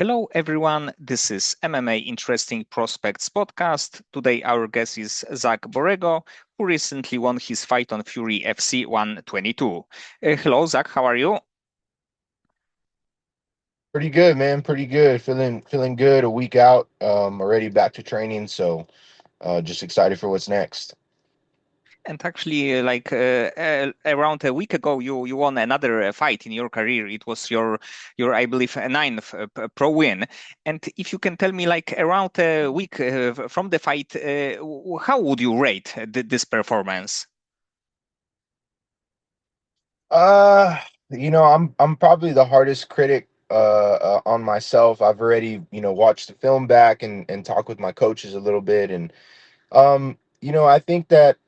Hello, everyone. This is MMA Interesting Prospects podcast. Today, our guest is Zack Borrego, who recently won his fight on Fury FC 122. Hello, Zack. How are you? Pretty good, man. Pretty good. Feeling good. A week out. Already back to training. So, just excited for what's next. And actually, around a week ago, you won another fight in your career. It was your I believe, ninth pro win. And if you can tell me, like around a week from the fight, how would you rate this performance? Uh, I'm probably the hardest critic on myself. I've already watched the film back and talked with my coaches a little bit, and I think that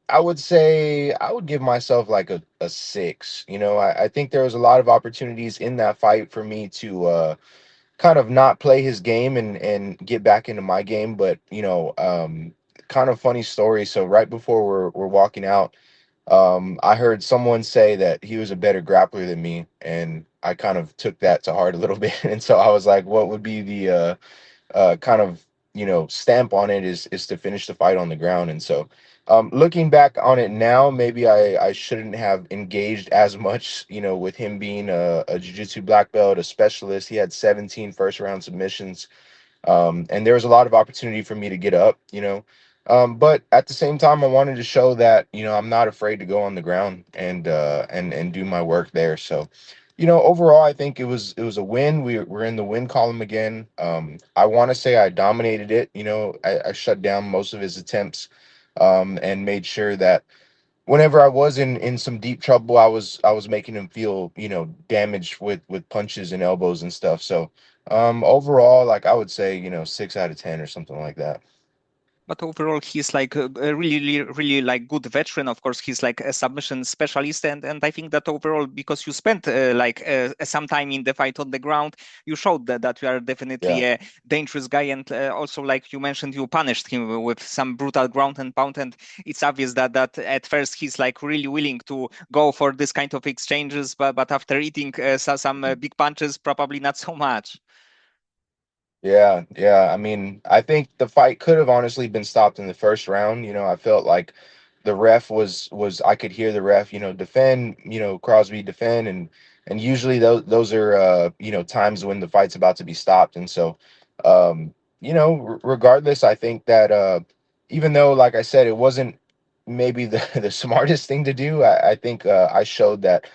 I would say I would give myself like a six. I think there was a lot of opportunities in that fight for me to kind of not play his game and get back into my game. But kind of funny story. So right before we're walking out, I heard someone say that he was a better grappler than me, and I kind of took that to heart a little bit. And so I was like, what would be the kind of stamp on it is to finish the fight on the ground. And so looking back on it now, maybe I shouldn't have engaged as much, with him being a jiu-jitsu black belt, a specialist. He had 17 first round submissions, and there was a lot of opportunity for me to get up, but at the same time I wanted to show that I'm not afraid to go on the ground and do my work there. So overall I think it was a win. We're in the win column again. I want to say I dominated it. I shut down most of his attempts, and made sure that whenever I was in some deep trouble, I was making him feel damaged with punches and elbows and stuff. So overall, like I would say 6 out of 10 or something like that. But overall, he's like a really like good veteran. Of course, he's like a submission specialist, and I think that overall, because you spent some time in the fight on the ground, you showed that you are definitely Yeah. a dangerous guy, and also like you mentioned, you punished him with some brutal ground and pound, and it's obvious that at first he's like really willing to go for this kind of exchanges, but after eating some big punches, probably not so much. Yeah, yeah. I mean, I think the fight could have honestly been stopped in the first round. I felt like the ref was I could hear the ref, defend, Crosby defend, and usually those are times when the fight's about to be stopped. And so regardless, I think that even though, like I said, it wasn't maybe the the smartest thing to do, I think I showed that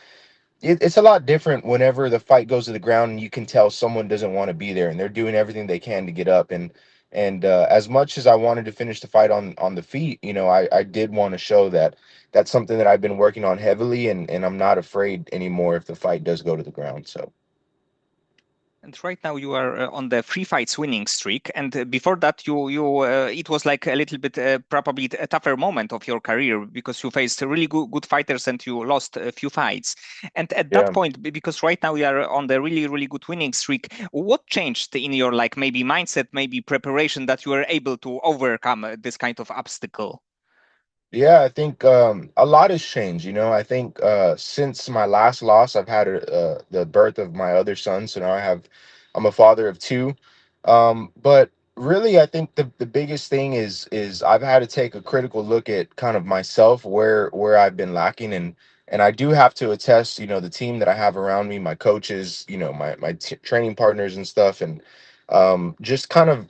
it's a lot different whenever the fight goes to the ground and you can tell someone doesn't want to be there and they're doing everything they can to get up. And as much as I wanted to finish the fight on the feet, I did want to show that that's something that I've been working on heavily, and I'm not afraid anymore if the fight does go to the ground. So And right now you are on the three fights winning streak, and before that you it was like a little bit probably a tougher moment of your career because you faced really good fighters and you lost a few fights. And at that yeah. point, because right now you are on the really good winning streak, what changed in your like maybe mindset, maybe preparation that you were able to overcome this kind of obstacle? Yeah, I think a lot has changed. I think since my last loss, I've had the birth of my other son. So now I'm a father of two. But really, I think the biggest thing is I've had to take a critical look at kind of myself, where I've been lacking, and I do have to attest, the team that I have around me, my coaches, my training partners and stuff, and just kind of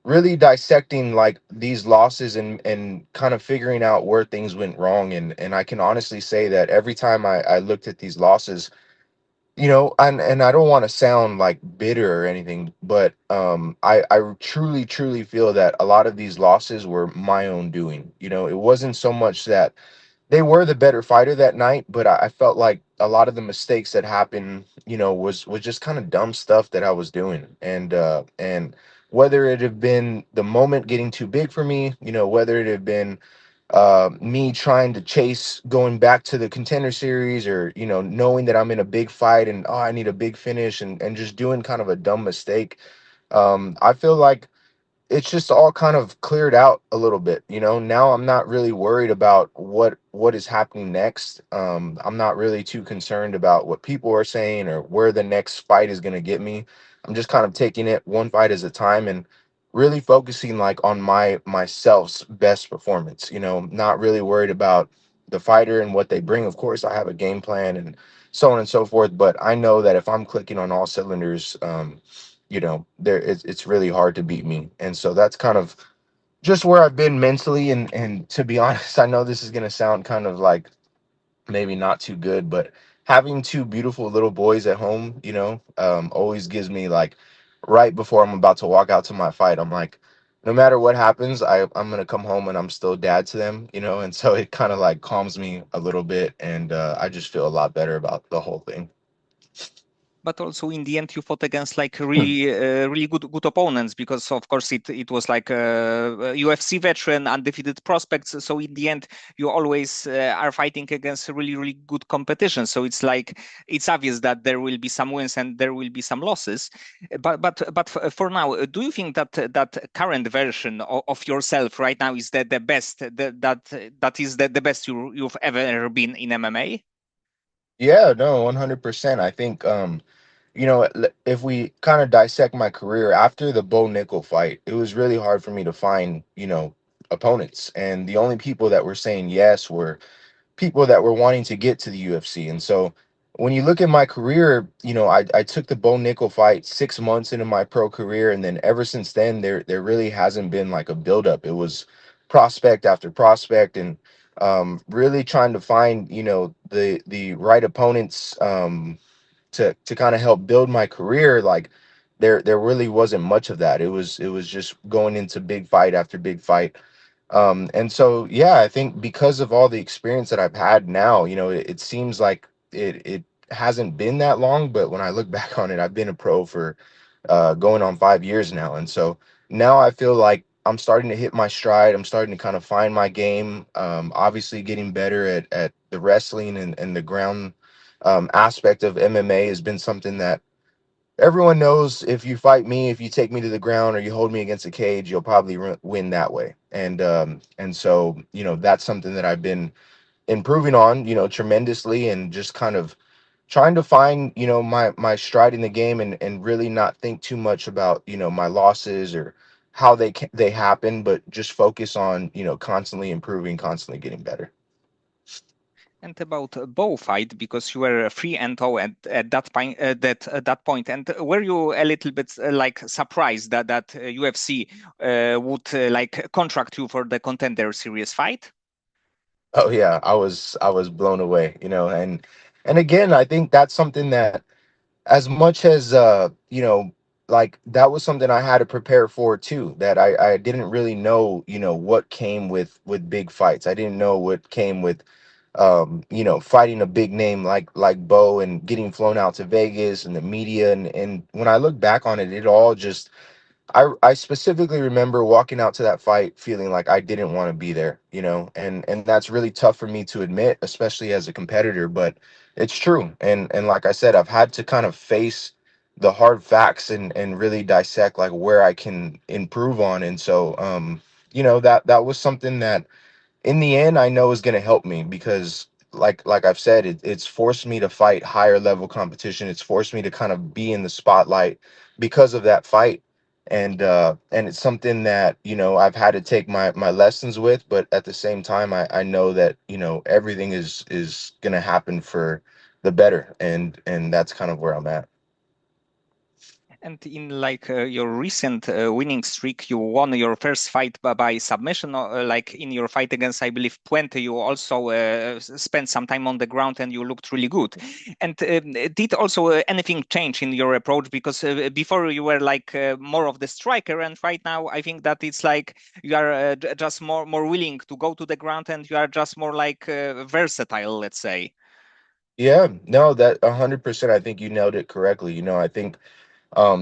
really dissecting like these losses and kind of figuring out where things went wrong. And I can honestly say that every time I looked at these losses, and I don't want to sound like bitter or anything, but I truly feel that a lot of these losses were my own doing. It wasn't so much that they were the better fighter that night, but I felt like a lot of the mistakes that happened, was just kind of dumb stuff that I was doing. And whether it have been the moment getting too big for me, whether it have been me trying to chase going back to the Contender Series, or knowing that I'm in a big fight and I need a big finish, and just doing kind of a dumb mistake. I feel like it's just all kind of cleared out a little bit. Now I'm not really worried about what is happening next. I'm not really too concerned about what people are saying or where the next fight is going to get me. I'm just kind of taking it one fight at a time and really focusing like on myself's best performance. Not really worried about the fighter and what they bring. Of course, I have a game plan and so on and so forth, but I know that if I'm clicking on all cylinders, it's really hard to beat me. And so that's kind of just where I've been mentally. And to be honest, I know this is going to sound kind of like maybe not too good, but having two beautiful little boys at home, always gives me like, right before I'm about to walk out to my fight, I'm like, no matter what happens, I'm gonna come home and I'm still dad to them, and so it kind of like calms me a little bit, and I just feel a lot better about the whole thing. But also in the end you fought against like Hmm. really good opponents, because of course it was like a UFC veteran, undefeated prospects. So in the end you always are fighting against really good competition, so it's like it's obvious that there will be some wins and there will be some losses. But for now, do you think that that current version of yourself right now is the best, that is the best you've ever been in MMA? Yeah, no, 100%. I think if we kind of dissect my career after the Bo Nickal fight, it was really hard for me to find, opponents. And the only people that were saying yes were people that were wanting to get to the UFC. And so when you look at my career, I took the Bo Nickal fight 6 months into my pro career, and then ever since then, there really hasn't been like a buildup. It was prospect after prospect, and really trying to find, the right opponents, to kind of help build my career. Like there really wasn't much of that. It was just going into big fight after big fight. And so, yeah, I think because of all the experience that I've had now, it seems like it hasn't been that long, but when I look back on it, I've been a pro for going on 5 years now. And so now I feel like I'm starting to hit my stride. I'm starting to kind of find my game. Obviously getting better at the wrestling and the ground aspect of MMA has been something that everyone knows. If you fight me, if you take me to the ground or you hold me against a cage, you'll probably win that way. And so, that's something that I've been improving on, tremendously, and just kind of trying to find, my stride in the game, and really not think too much about, my losses or how they happen, but just focus on, constantly improving, constantly getting better. And about bow fight, because you were 3-0 at that point, that point, and were you a little bit like surprised that UFC would like contract you for the Contender Series fight? Oh yeah, I was blown away, and again, I think that's something that, as much as like that was something I had to prepare for too, that I didn't really know, what came with big fights. I didn't know what came with fighting a big name like Bo, and getting flown out to Vegas and the media, and when I look back on it, it all just, I specifically remember walking out to that fight feeling like I didn't want to be there, and that's really tough for me to admit, especially as a competitor, but it's true. And like I said, I've had to kind of face the hard facts and really dissect like where I can improve on. And so that was something that in the end I know is going to help me, because like I've said, it's forced me to fight higher level competition. It's forced me to kind of be in the spotlight because of that fight. And it's something that, I've had to take my lessons with, but at the same time, I know that, everything is going to happen for the better, and that's kind of where I'm at. And in like your recent winning streak, you won your first fight by submission. Like in your fight against, I believe, Puente, you also spent some time on the ground and you looked really good. And did also anything change in your approach? Because before you were like more of the striker, and right now I think that it's like you are just more willing to go to the ground, and you are just more like versatile, let's say. Yeah, no, that 100%. I think you nailed it correctly. I think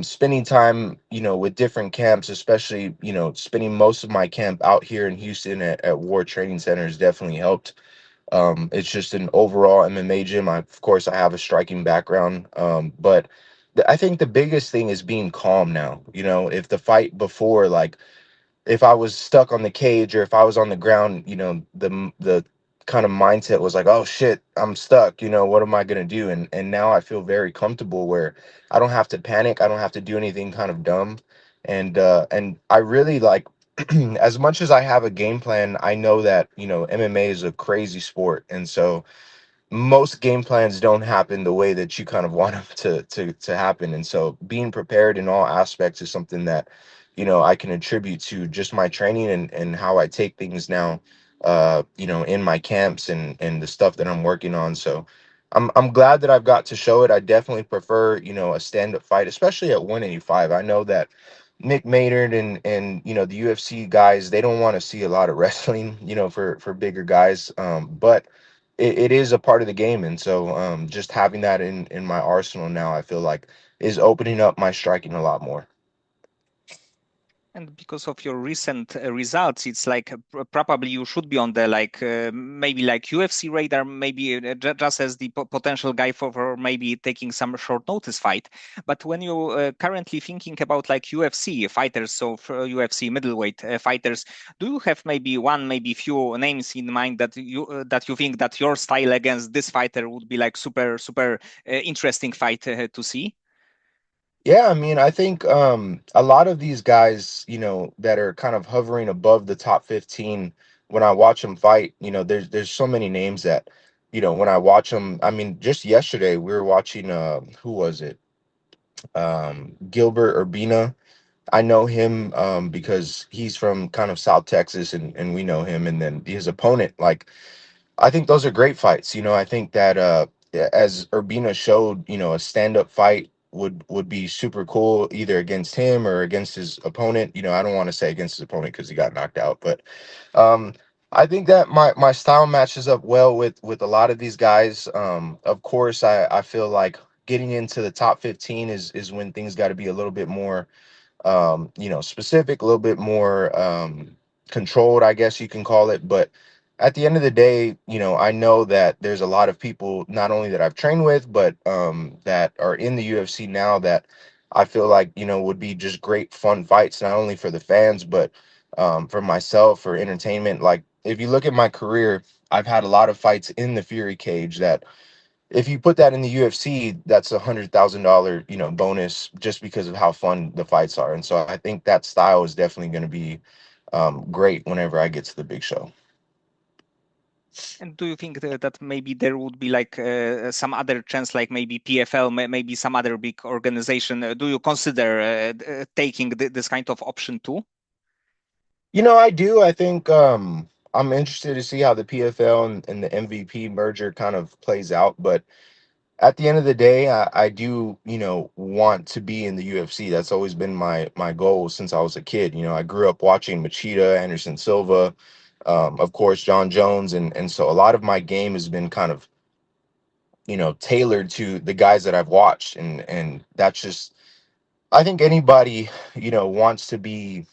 spending time, with different camps, especially, spending most of my camp out here in Houston at War Training Centers definitely helped. It's just an overall MMA gym. Of course, I have a striking background, but I think the biggest thing is being calm now. You know, if the fight before, like if I was stuck on the cage or if I was on the ground, you know, the kind of mindset was like, oh shit, I'm stuck. You know, what am I gonna do? And now I feel very comfortable where I don't have to panic. I don't have to do anything kind of dumb. And I really like as much as I have a game plan, I know that, you know, MMA is a crazy sport. And so most game plans don't happen the way that you kind of want them to happen. And so being prepared in all aspects is something that, you know, I can attribute to just my training and how I take things now, you know, in my camps and the stuff that I'm working on. So I'm glad that I've got to show it. I definitely prefer, you know, a stand-up fight, especially at 185. I know that Nick Maynard and you know the UFC guys, they don't want to see a lot of wrestling, you know, for bigger guys. But it is a part of the game, and so just having that in my arsenal now, I feel like is opening up my striking a lot more. And because of your recent results, it's like probably you should be on the like maybe like UFC radar, maybe just as the potential guy for maybe taking some short notice fight. But when you currently thinking about like UFC fighters, so for UFC middleweight fighters, do you have maybe one, maybe few names in mind that you think that your style against this fighter would be like super interesting fight to see? Yeah, I mean, I think a lot of these guys, you know, that are kind of hovering above the top 15, when I watch them fight, you know, there's so many names that, you know, when I watch them, I mean, just yesterday we were watching who was it? Gilbert Urbina. I know him because he's from kind of South Texas, and we know him. And then his opponent, like, I think those are great fights. You know, I think that as Urbina showed, you know, a stand-up fight would be super cool either against him or against his opponent. You know, I don't want to say against his opponent because he got knocked out, but um I think that my style matches up well with a lot of these guys. Of course, I feel like getting into the top 15 is when things got to be a little bit more you know, specific, a little bit more controlled, I guess you can call it. But at the end of the day, you know, I know that there's a lot of people not only that I've trained with, but that are in the UFC now that I feel like, you know, would be just great fun fights, not only for the fans, but for myself, for entertainment. Like if you look at my career, I've had a lot of fights in the Fury cage that if you put that in the UFC, that's $100,000, you know, bonus just because of how fun the fights are. And so I think that style is definitely going to be great whenever I get to the big show. And do you think that maybe there would be like some other chance, like maybe PFL, maybe some other big organization? Do you consider taking this kind of option too? You know, I do. I think I'm interested to see how the PFL and the MVP merger kind of plays out. But at the end of the day, I do, you know, want to be in the UFC. That's always been my goal since I was a kid. You know, I grew up watching Machida, Anderson Silva, of course, John Jones, and so a lot of my game has been kind of, you know, tailored to the guys that I've watched, and that's just I think anybody, you know, wants to be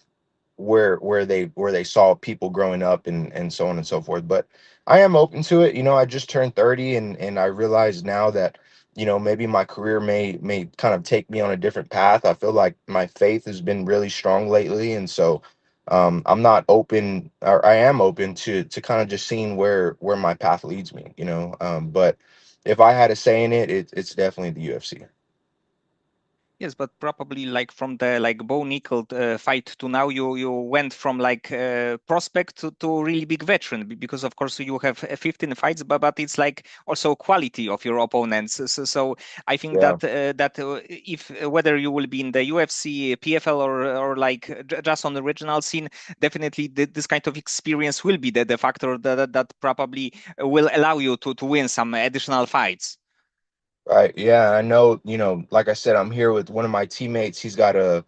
where they saw people growing up and so on and so forth. But I am open to it. You know, I just turned 30, and I realize now that, you know, maybe my career may kind of take me on a different path. I feel like my faith has been really strong lately, and so I'm not open, or I am open to kind of just seeing where my path leads me, you know. But if I had a say in it, it's definitely the UFC. Yes, but probably like from the like Bo Nickal fight to now, you went from like prospect to really big veteran because of course you have 15 fights, but it's like also quality of your opponents. So I think Yeah. that if whether you will be in the UFC, PFL, or like just on the regional scene, definitely this kind of experience will be the factor that probably will allow you to win some additional fights. Right. Yeah, I know, you know, like I said, I'm here with one of my teammates. He's got a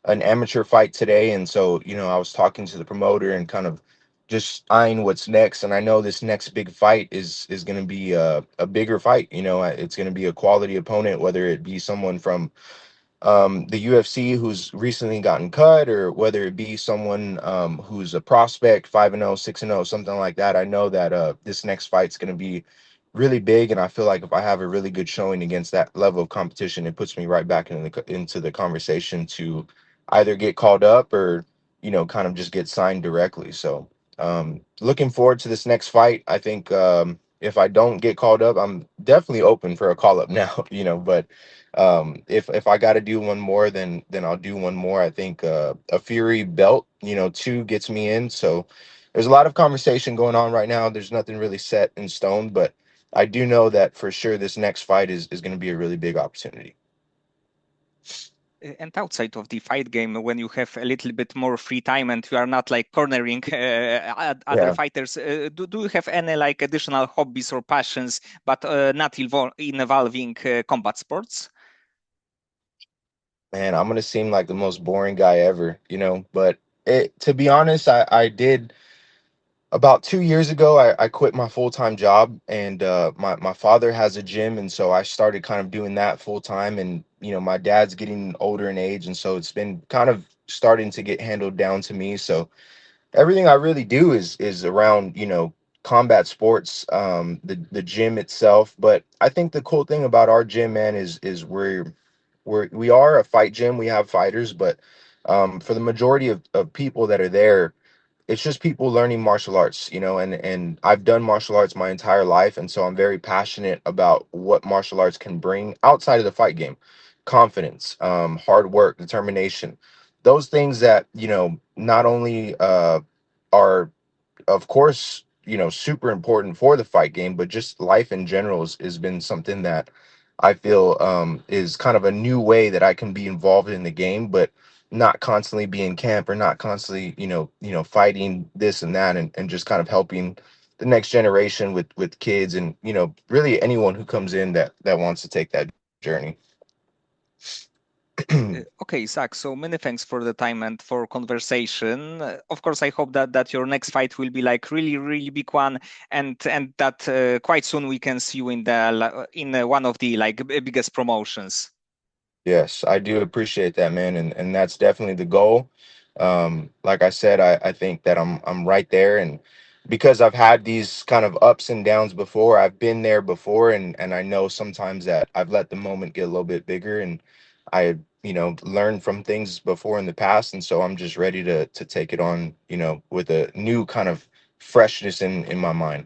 an amateur fight today, and so, you know, I was talking to the promoter and kind of just eyeing what's next. And I know this next big fight is going to be a bigger fight. You know, it's going to be a quality opponent, whether it be someone from the UFC who's recently gotten cut, or whether it be someone who's a prospect, 5-0, 6-0, something like that. I know that this next fight's going to be really big, and I feel like if I have a really good showing against that level of competition, it puts me right back into the conversation to either get called up or kind of just get signed directly. So looking forward to this next fight. I think if I don't get called up, I'm definitely open for a call up now. But if I got to do one more, then I'll do one more. I think a Fury belt, two gets me in. So there's a lot of conversation going on right now. There's nothing really set in stone, but I do know that for sure this next fight is going to be a really big opportunity. And outside of the fight game, when you have a little bit more free time and you are not like cornering other Yeah, fighters, do you have any like additional hobbies or passions, but not involving combat sports? man, I'm going to seem like the most boring guy ever, but to be honest, I did about 2 years ago, I quit my full-time job, and my father has a gym, and so I started kind of doing that full time. And my dad's getting older in age, and so it's been kind of starting to get handled down to me. So everything I really do is around combat sports, the gym itself. But I think the cool thing about our gym, man, is we are a fight gym. We have fighters, but for the majority of people that are there, it's just people learning martial arts, and I've done martial arts my entire life, and so I'm very passionate about what martial arts can bring outside of the fight game. Confidence, hard work, determination, those things that not only are of course, super important for the fight game, but just life in general has been something that I feel is kind of a new way that I can be involved in the game, but not constantly be in camp or not constantly, fighting this and that, and just kind of helping the next generation with kids, and really anyone who comes in that wants to take that journey. Okay, Zach, so many thanks for the time and for conversation. Of course, I hope that your next fight will be like really, really big one, and that quite soon we can see you in one of the like biggest promotions. Yes, I do appreciate that, man, and that's definitely the goal. Like I said, I think that I'm right there, and because I've had these kind of ups and downs before, I've been there before, and I know sometimes that I've let the moment get a little bit bigger, and I learned from things before in the past, and so I'm just ready to take it on, with a new kind of freshness in my mind.